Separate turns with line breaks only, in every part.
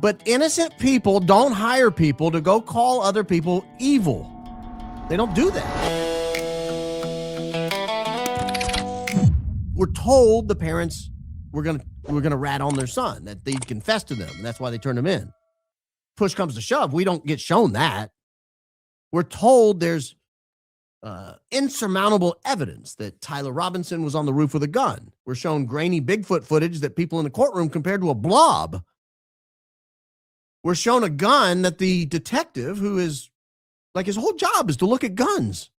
But innocent people don't hire people to go call other people evil. They don't do that. We're told the parents were gonna rat on their son, that they confessed to them, and that's why they turned him in. Push comes to shove, we don't get shown that. We're told there's insurmountable evidence that Tyler Robinson was on the roof with a gun. We're shown grainy Bigfoot footage that people in the courtroom compared to a blob. We're shown a gun that the detective, who is like, his whole job is to look at guns.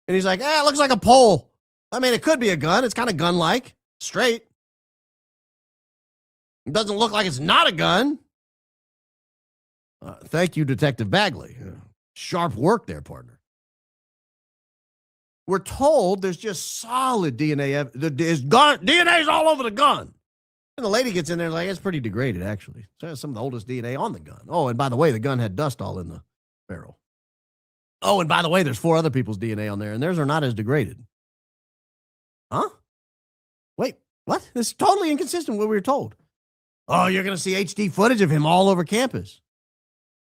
And he's like, it looks like a pole. I mean, it could be a gun. It's kind of gun-like, straight. It doesn't look like it's not a gun. Thank you, Detective Bagley. Sharp work there, partner. We're told there's just solid DNA. There's DNA's all over the gun. And the lady gets in there like, it's pretty degraded, actually. So it has some of the oldest DNA on the gun. Oh, and by the way, the gun had dust all in the barrel. Oh, and by the way, there's 4 other people's DNA on there, and theirs are not as degraded. Huh? Wait, what? This is totally inconsistent with what we were told. Oh, you're going to see HD footage of him all over campus.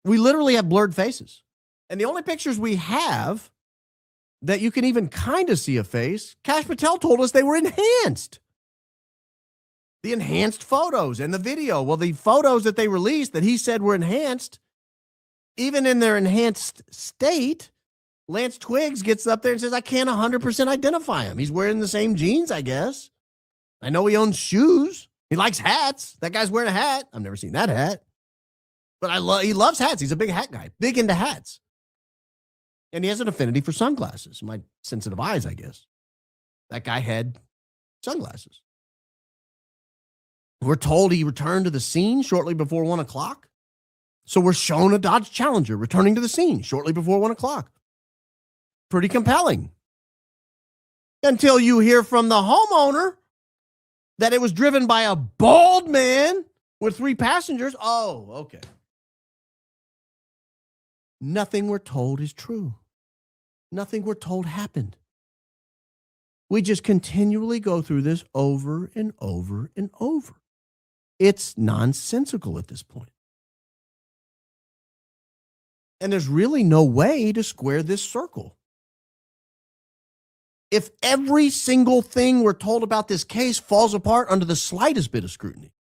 We literally have blurred faces. And the only pictures we have that you can even kind of see a face, Kash Patel told us they were enhanced. The enhanced photos and the video. Well, the photos that they released that he said were enhanced, even in their enhanced state, Lance Twiggs gets up there and says, I can't 100% identify him. He's wearing the same jeans, I guess. I know he owns shoes. He likes hats. That guy's wearing a hat. I've never seen that hat. But he loves hats. He's a big hat guy, big into hats. And he has an affinity for sunglasses. My sensitive eyes, I guess. That guy had sunglasses. We're told he returned to the scene shortly before 1 o'clock. So we're shown a Dodge Challenger returning to the scene shortly before 1 o'clock. Pretty compelling. Until you hear from the homeowner that it was driven by a bald man with 3 passengers. Oh, okay. Nothing we're told is true. Nothing we're told happened. We just continually go through this over and over and over. It's nonsensical at this point. And there's really no way to square this circle. If every single thing we're told about this case falls apart under the slightest bit of scrutiny,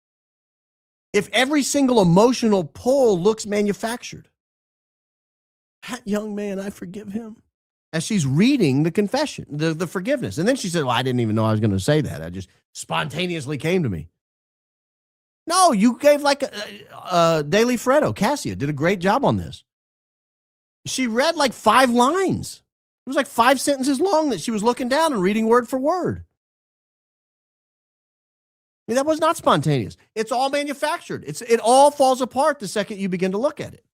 if every single emotional pull looks manufactured, that young man, I forgive him. As she's reading the confession, the forgiveness. And then she said, well, I didn't even know I was going to say that. I just spontaneously came to me. No, you gave like Daily Freddo. Cassia did a great job on this. She read like 5 lines. It was like 5 sentences long that she was looking down and reading word for word. I mean, that was not spontaneous. It's all manufactured. It all falls apart the second you begin to look at it.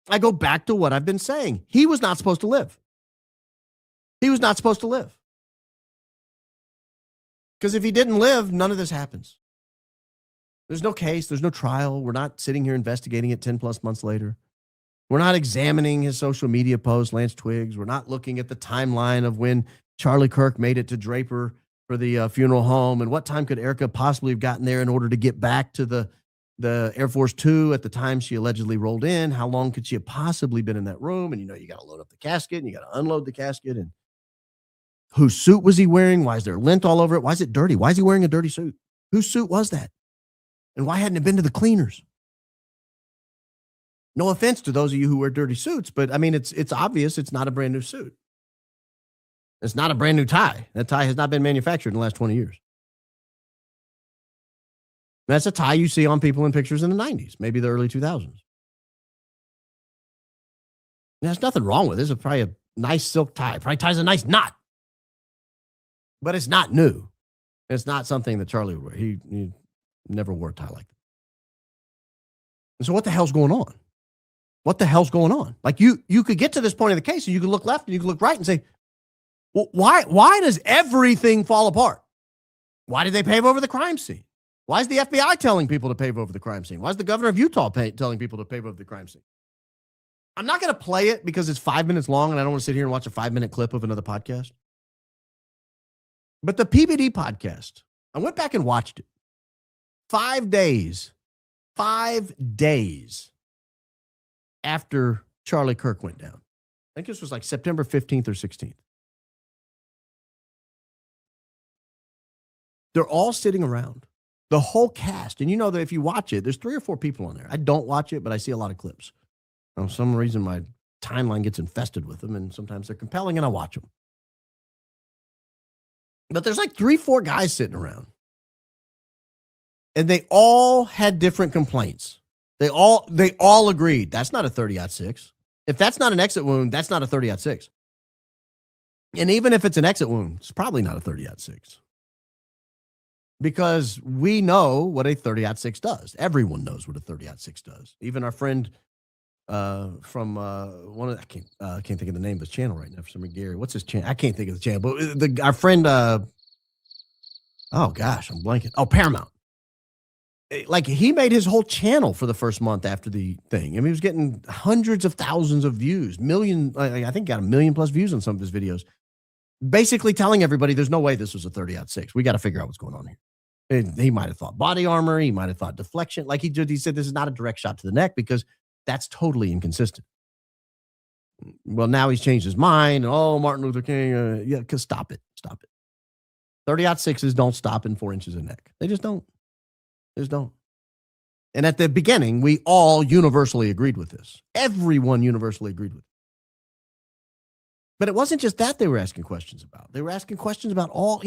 I go back to what I've been saying. He was not supposed to live. He was not supposed to live. Because if he didn't live, none of this happens. There's no case. There's no trial. We're not sitting here investigating it 10 plus months later. We're not examining his social media posts, Lance Twiggs. We're not looking at the timeline of when Charlie Kirk made it to Draper for the funeral home and what time could Erika possibly have gotten there in order to get back to the Air Force Two at the time she allegedly rolled in. How long could she have possibly been in that room? And, you got to load up the casket and you got to unload the casket. And whose suit was he wearing? Why is there lint all over it? Why is it dirty? Why is he wearing a dirty suit? Whose suit was that? And why hadn't it been to the cleaners? No offense to those of you who wear dirty suits, but I mean, it's obvious it's not a brand new suit. It's not a brand new tie. That tie has not been manufactured in the last 20 years. That's a tie you see on people in pictures in the 90s, maybe the early 2000s. There's nothing wrong with it. It's probably a nice silk tie. Probably ties a nice knot. But it's not new. It's not something that Charlie would wear. He never wore a tie like that. And so what the hell's going on? What the hell's going on? Like you could get to this point of the case and you could look left and you could look right and say, well, why does everything fall apart? Why did they pave over the crime scene? Why is the FBI telling people to pave over the crime scene? Why is the governor of Utah telling people to pave over the crime scene? I'm not going to play it because it's 5 minutes long and I don't want to sit here and watch a 5-minute clip of another podcast. But the PBD podcast, I went back and watched it. 5 days 5 days after Charlie Kirk went down. I think this was like September 15th or 16th. They're all sitting around, the whole cast. And you know that if you watch it, there's 3 or 4 people on there. I don't watch it, but I see a lot of clips. For some reason, my timeline gets infested with them, and sometimes they're compelling, and I watch them. But there's like 3, 4 guys sitting around. And they all had different complaints. They all agreed, that's not a 30-06. If that's not an exit wound, that's not a 30-06. And even if it's an exit wound, it's probably not a 30-06. Because we know what a 30-06 does. Everyone knows what a 30-06 does. Even our friend from one of I can't think of the name of his channel right now for some reason. Gary, what's his channel? I can't think of the channel, but our friend oh gosh, I'm blanking. Oh, Paramount. Like, he made his whole channel for the first month after the thing. I mean, he was getting hundreds of thousands of views, I think got 1 million plus views on some of his videos, basically telling everybody there's no way this was a 30-06. We got to figure out what's going on here. And he might have thought body armor. He might have thought deflection. Like he said, this is not a direct shot to the neck because that's totally inconsistent. Well, now he's changed his mind. Oh, Martin Luther King. Yeah, because stop it. 30-06s don't stop in 4 inches of neck. They just don't. And at the beginning, we all universally agreed with this. Everyone universally agreed with it. But it wasn't just that they were asking questions about. They were asking questions about all,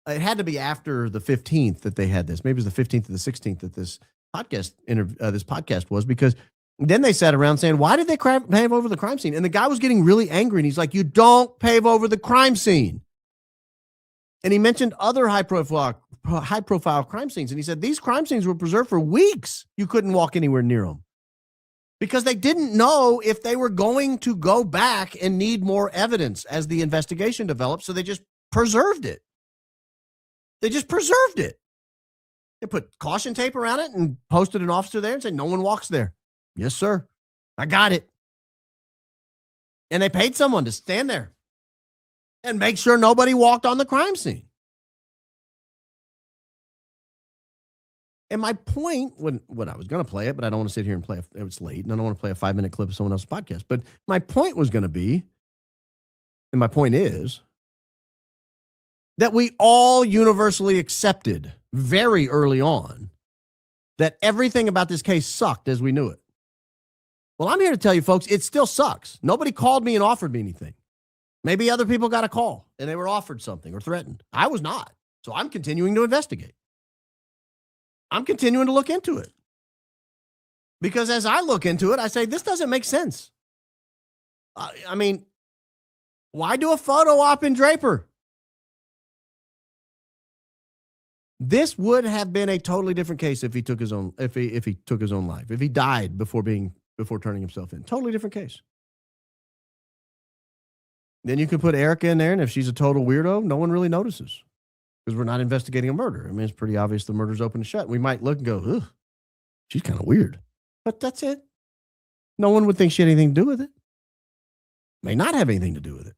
it had to be after the 15th that they had this. Maybe it was the 15th or the 16th that this podcast was, because then they sat around saying, why did they pave over the crime scene? And the guy was getting really angry, and he's like, you don't pave over the crime scene. And he mentioned other high-profile crime scenes. And he said, these crime scenes were preserved for weeks. You couldn't walk anywhere near them because they didn't know if they were going to go back and need more evidence as the investigation developed. So they just preserved it. They put caution tape around it and posted an officer there and said, no one walks there. Yes, sir. I got it. And they paid someone to stand there and make sure nobody walked on the crime scene. And my point, when I was going to play it, but I don't want to sit here and play it was late, and I don't want to play a 5-minute clip of someone else's podcast. But my point was going to be, and my point is, that we all universally accepted very early on that everything about this case sucked as we knew it. Well, I'm here to tell you, folks, it still sucks. Nobody called me and offered me anything. Maybe other people got a call and they were offered something or threatened. I was not. So I'm continuing to investigate. I'm continuing to look into it. Because as I look into it, I say, this doesn't make sense. I mean, why do a photo op in Draper? This would have been a totally different case if he took his own life, if he died before turning himself in. Totally different case. Then you could put Erika in there, and if she's a total weirdo, no one really notices because we're not investigating a murder. I mean, it's pretty obvious the murder's open and shut. We might look and go, ugh, she's kind of weird. But that's it. No one would think she had anything to do with it. May not have anything to do with it.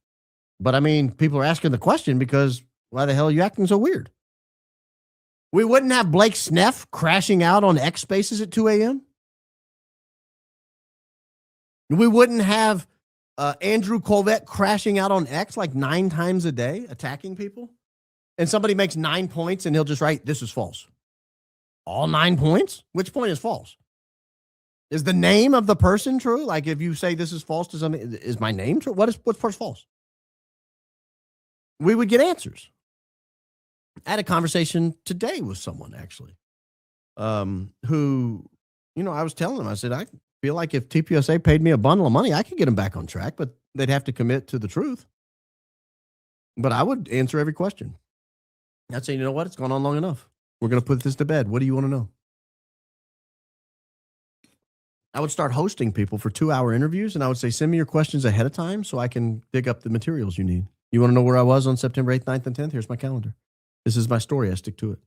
But I mean, people are asking the question because why the hell are you acting so weird? We wouldn't have Blake Sneff crashing out on X Spaces at 2 a.m. We wouldn't have Andrew Colvette crashing out on X like 9 times a day, attacking people. And somebody makes 9 points and he'll just write, this is false. All 9 points? Which point is false? Is the name of the person true? Like if you say this is false to somebody, is my name true? What's part's false? We would get answers. I had a conversation today with someone actually, who, I was telling them, I said, I feel like if TPUSA paid me a bundle of money, I could get them back on track, but they'd have to commit to the truth. But I would answer every question. I'd say, you know what? It's gone on long enough. We're going to put this to bed. What do you want to know? I would start hosting people for 2-hour interviews, and I would say, send me your questions ahead of time so I can dig up the materials you need. You want to know where I was on September 8th, 9th, and 10th? Here's my calendar. This is my story. I stick to it.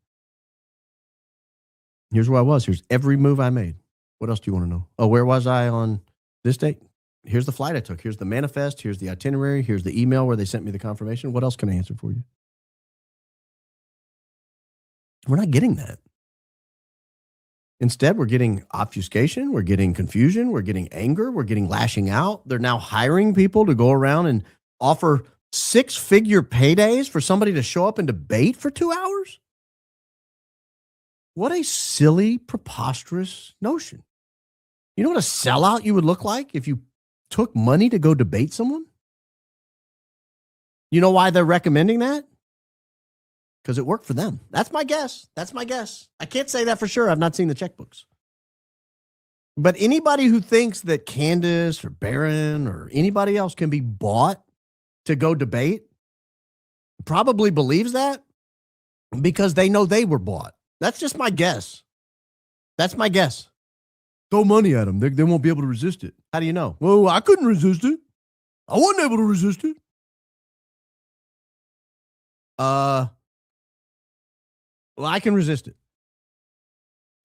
Here's where I was. Here's every move I made. What else do you want to know? Oh, where was I on this date? Here's the flight I took. Here's the manifest. Here's the itinerary. Here's the email where they sent me the confirmation. What else can I answer for you? We're not getting that. Instead, we're getting obfuscation, we're getting confusion, we're getting anger, we're getting lashing out. They're now hiring people to go around and offer 6-figure paydays for somebody to show up and debate for 2 hours. What a silly, preposterous notion. You know what a sellout you would look like if you took money to go debate someone? You know why they're recommending that? Because it worked for them. That's my guess. I can't say that for sure. I've not seen the checkbooks. But anybody who thinks that Candace or Barron or anybody else can be bought to go debate probably believes that because they know they were bought. That's just my guess. That's my guess. Throw money at them. They won't be able to resist it. How do you know? Well, I couldn't resist it. I wasn't able to resist it. Well, I can resist it.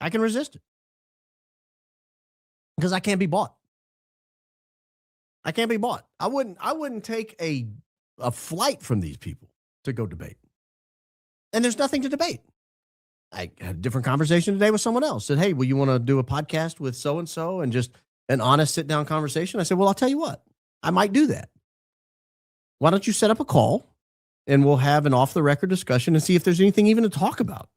I can resist it. Because I can't be bought. I can't be bought. I wouldn't take a flight from these people to go debate. And there's nothing to debate. I had a different conversation today with someone else. Said, hey, will you want to do a podcast with so-and-so and just an honest sit-down conversation? I said, well, I'll tell you what. I might do that. Why don't you set up a call and we'll have an off-the-record discussion and see if there's anything even to talk about.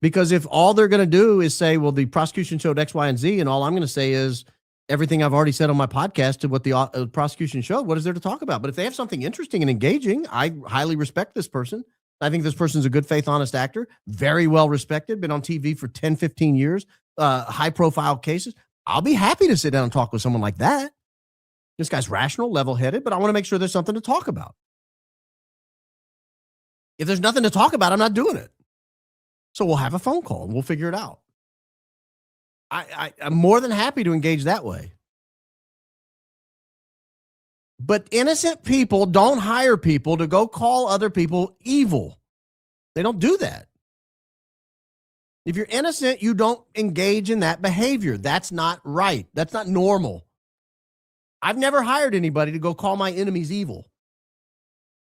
Because if all they're going to do is say, well, the prosecution showed X, Y, and Z, and all I'm going to say is everything I've already said on my podcast to what the prosecution showed, what is there to talk about? But if they have something interesting and engaging, I highly respect this person. I think this person's a good faith, honest actor, very well respected, been on TV for 10, 15 years, high-profile cases. I'll be happy to sit down and talk with someone like that. This guy's rational, level-headed, but I want to make sure there's something to talk about. If there's nothing to talk about, I'm not doing it. So we'll have a phone call and we'll figure it out. I'm more than happy to engage that way. But innocent people don't hire people to go call other people evil. They don't do that. If you're innocent, you don't engage in that behavior. That's not right. That's not normal. I've never hired anybody to go call my enemies evil.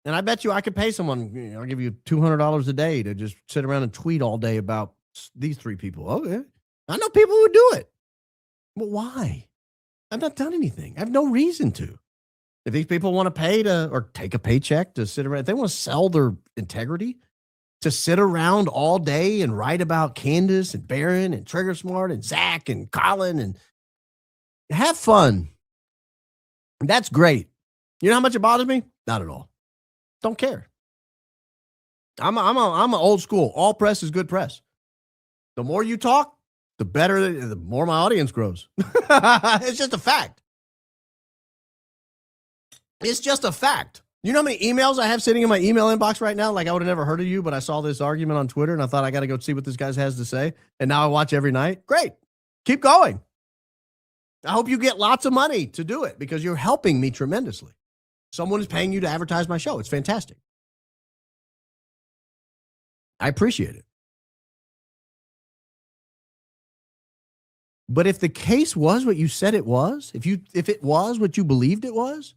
And I bet you I could pay someone, I'll give you $200 a day to just sit around and tweet all day about these 3 people. Okay. I know people who do it. But why? I've not done anything. I have no reason to. If these people want to pay to or take a paycheck to sit around, if they want to sell their integrity to sit around all day and write about Candace and Barron and Trigger Smart and Zach and Colin and have fun. That's great. You know how much it bothers me? Not at all. Don't care. I'm an old school. All press is good press. The more you talk, the better, the more my audience grows. It's just a fact. It's just a fact. You know how many emails I have sitting in my email inbox right now? Like I would have never heard of you, but I saw this argument on Twitter and I thought I got to go see what this guy has to say. And now I watch every night. Great. Keep going. I hope you get lots of money to do it because you're helping me tremendously. Someone is paying you to advertise my show. It's fantastic. I appreciate it. But if the case was what you said it was, if it was what you believed it was,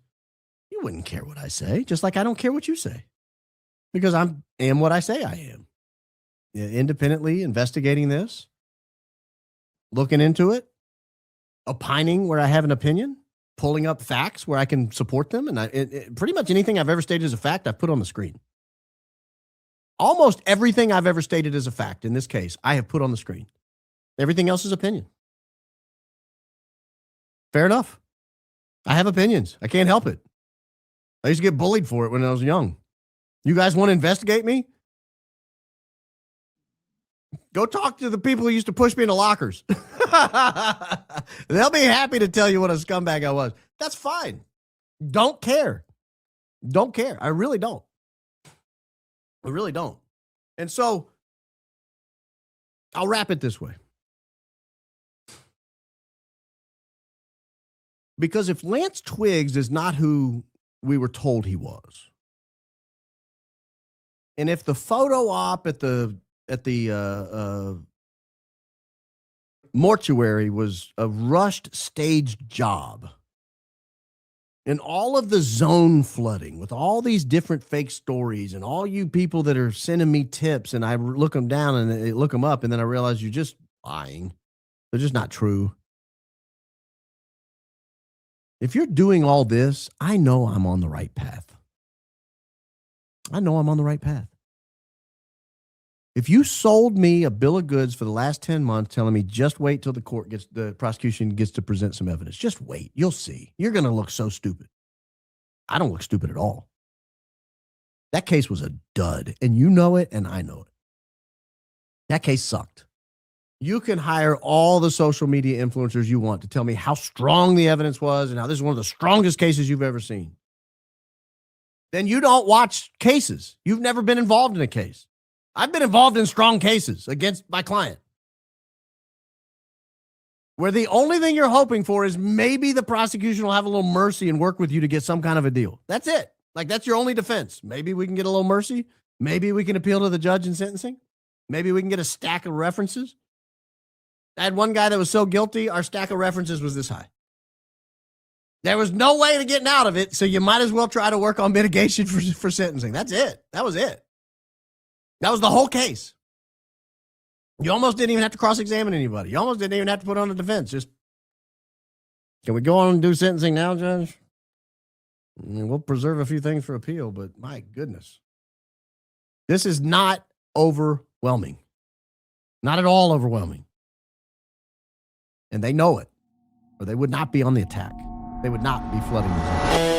you wouldn't care what I say, just like I don't care what you say. Because I am what I say I am. Independently investigating this, looking into it, opining where I have an opinion, pulling up facts where I can support them. And pretty much anything I've ever stated as a fact, I've put on the screen. Almost everything I've ever stated as a fact in this case, I have put on the screen. Everything else is opinion. Fair enough. I have opinions. I can't help it. I used to get bullied for it when I was young. You guys want to investigate me? Go talk to the people who used to push me into lockers. They'll be happy to tell you what a scumbag I was. That's fine. Don't care. Don't care. I really don't. I really don't. And so I'll wrap it this way. Because if Lance Twiggs is not who we were told he was, and if the photo op at the mortuary was a rushed staged job, and all of the zone flooding with all these different fake stories and all you people that are sending me tips and I look them down and look them up and then I realize you're just lying. They're just not true. If you're doing all this, I know I'm on the right path. I know I'm on the right path. If you sold me a bill of goods for the last 10 months telling me just wait till the prosecution gets to present some evidence, just wait. You'll see. You're going to look so stupid. I don't look stupid at all. That case was a dud, and you know it, and I know it. That case sucked. You can hire all the social media influencers you want to tell me how strong the evidence was and how this is one of the strongest cases you've ever seen. Then you don't watch cases. You've never been involved in a case. I've been involved in strong cases against my client, where the only thing you're hoping for is maybe the prosecution will have a little mercy and work with you to get some kind of a deal. That's it. Like, that's your only defense. Maybe we can get a little mercy. Maybe we can appeal to the judge in sentencing. Maybe we can get a stack of references. I had one guy that was so guilty, our stack of references was this high. There was no way to getting out of it, so you might as well try to work on mitigation for sentencing. That's it. That was it. That was the whole case. You almost didn't even have to cross-examine anybody. You almost didn't even have to put on a defense. Just, can we go on and do sentencing now, Judge? I mean, we'll preserve a few things for appeal, but my goodness. This is not overwhelming. Not at all overwhelming. And they know it, or they would not be on the attack. They would not be flooding the zone.